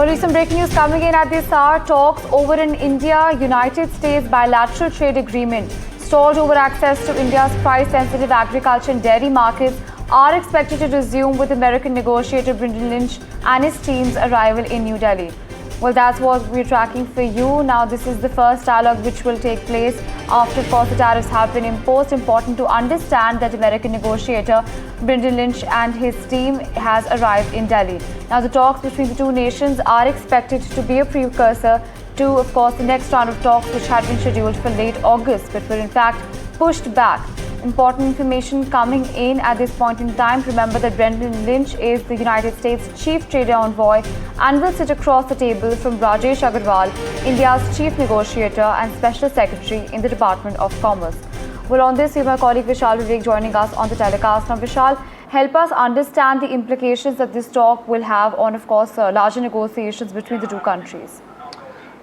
Well, recent breaking news coming in at this hour. Talks over an India-United States bilateral trade agreement stalled over access to India's price-sensitive agriculture and dairy markets are expected to resume with American negotiator Brendan Lynch and his team's arrival in New Delhi. Well, that's what we're tracking for you. Now, this is the first dialogue which will take place after, of course, the tariffs have been imposed. Important to understand that American negotiator Brendan Lynch and his team has arrived in Delhi. Now, the talks between the two nations are expected to be a precursor to, of course, the next round of talks which had been scheduled for late August, but were in fact pushed back. Important information coming in at this point in time. Remember that Brendan Lynch is the United States Chief Trade Envoy and will sit across the table from Rajesh Agarwal, India's Chief Negotiator and Special Secretary in the Department of Commerce. Well, on this, we have my colleague Vishal Vivek joining us on the telecast. Now, Vishal, help us understand the implications that this talk will have on, of course, larger negotiations between the two countries.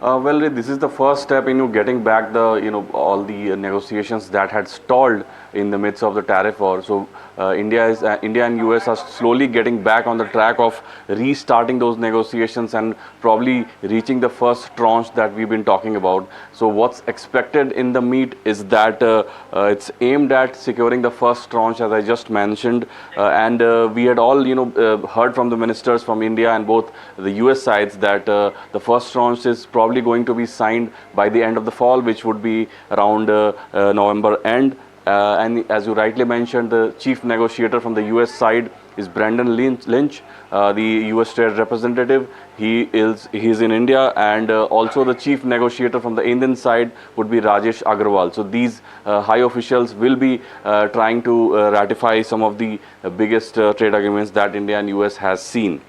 Well, this is the first step in getting back the all the negotiations that had stalled in the midst of the tariff war. So India and US are slowly getting back on the track of restarting those negotiations and probably reaching the first tranche that we've been talking about. So what's expected in the meet is that it's aimed at securing the first tranche, as I just mentioned, and we had all heard from the ministers from India and both the US sides that the first tranche is probably going to be signed by the end of the fall, which would be around November end. And as you rightly mentioned, the chief negotiator from the US side is Brendan Lynch, the US trade representative. He's in India, and also the chief negotiator from the Indian side would be Rajesh Agarwal. So these high officials will be trying to ratify some of the biggest trade agreements that India and US has seen.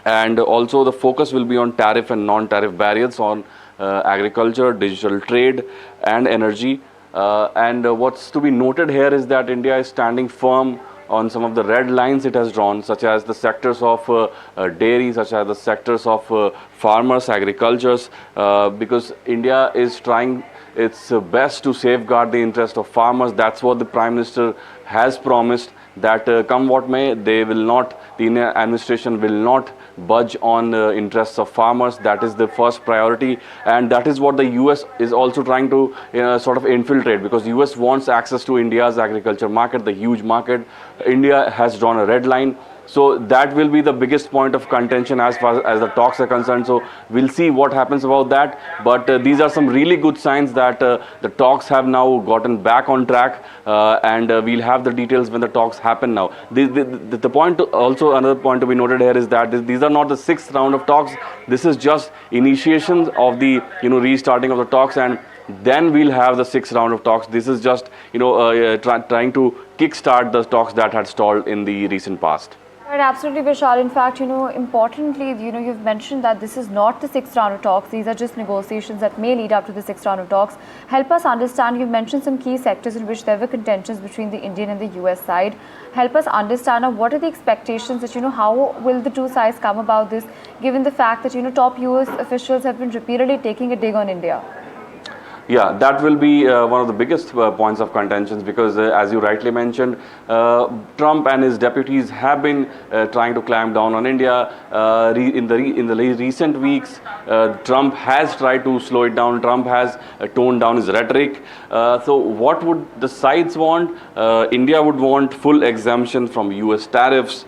And also the focus will be on tariff and non-tariff barriers on agriculture, digital trade and energy. And what's to be noted here is that India is standing firm on some of the red lines it has drawn, such as the sectors of dairy, such as the sectors of farmers, agricultures, because India is trying its best to safeguard the interest of farmers. That's what the Prime Minister has promised, that come what may, the Indian administration will not budge on the interests of farmers. That is the first priority, and that is what the US is also trying to sort of infiltrate, because US wants access to India's agriculture market, the huge market. India has drawn a red line. So that will be the biggest point of contention as far as the talks are concerned. So we'll see what happens about that. But these are some really good signs that the talks have now gotten back on track, and we'll have the details when the talks happen now. The point also, another point to be noted here is that these are not the sixth round of talks. This is just initiations of the restarting of the talks, and then we'll have the sixth round of talks. This is just trying to kickstart the talks that had stalled in the recent past. Right, absolutely, Vishal. In fact, importantly, you've mentioned that this is not the sixth round of talks. These are just negotiations that may lead up to the sixth round of talks. Help us understand, you've mentioned some key sectors in which there were contentions between the Indian and the US side. Help us understand now, what are the expectations that, how will the two sides come about this, given the fact that, top US officials have been repeatedly taking a dig on India? Yeah, that will be one of the biggest points of contentions, because as you rightly mentioned, Trump and his deputies have been trying to clamp down on India. In the recent weeks, Trump has tried to slow it down. Trump has toned down his rhetoric. So what would the sides want? India would want full exemption from US tariffs,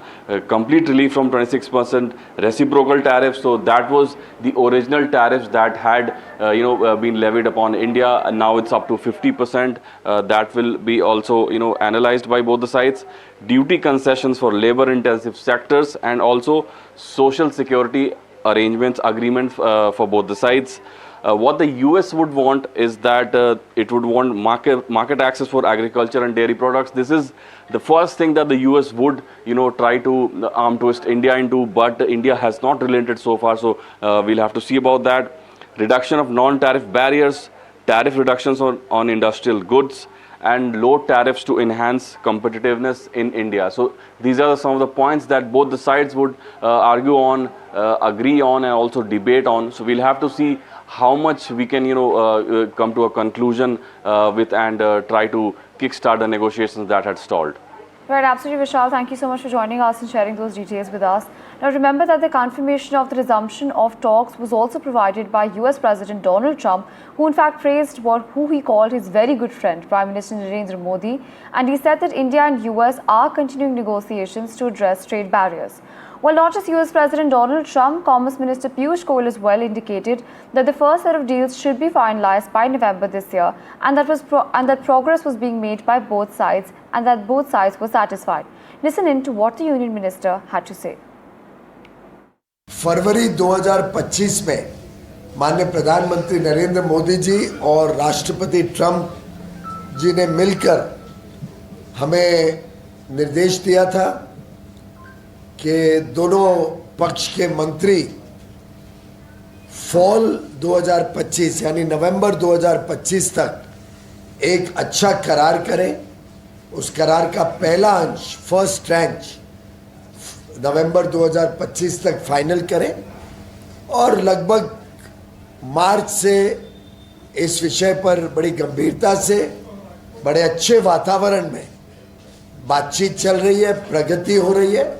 complete relief from 26% reciprocal tariffs. So that was the original tariffs that had been levied upon India, and now it's up to 50%. That will be also analyzed by both the sides. Duty concessions for labor intensive sectors, and also social security agreements for both the sides. What the US would want is that it would want market access for agriculture and dairy products. This is the first thing that the US would try to arm twist India into, but India has not relented so far. So we'll have to see about that. Reduction of non-tariff barriers, tariff reductions on industrial goods, and low tariffs to enhance competitiveness in India. So these are some of the points that both the sides would argue on, agree on, and also debate on. So we'll have to see how much we can come to a conclusion with, and try to kickstart the negotiations that had stalled. Right, absolutely, Vishal. Thank you so much for joining us and sharing those details with us. Now, remember that the confirmation of the resumption of talks was also provided by US President Donald Trump, who in fact praised who he called his very good friend, Prime Minister Narendra Modi, and he said that India and US are continuing negotiations to address trade barriers. Well, not just US President Donald Trump, Commerce Minister Piyush Goyal as well indicated that the first set of deals should be finalized by November this year, and that progress was being made by both sides, and that both sides were satisfied. Listen in to what the Union Minister had to say. फरवरी 2025 में माननीय प्रधानमंत्री नरेंद्र मोदी जी और राष्ट्रपति Trump जी ने मिलकर हमें निर्देश दिया था कि दोनों पक्ष के मंत्री फॉल 2025 यानी नवंबर 2025 तक एक अच्छा करार करें। उस करार का पहला अंश, फर्स्ट ट्रैंच, नवंबर 2025 तक फाइनल करें और लगभग मार्च से इस विषय पर बड़ी गंभीरता से, बड़े अच्छे वातावरण में बातचीत चल रही है, प्रगति हो रही है।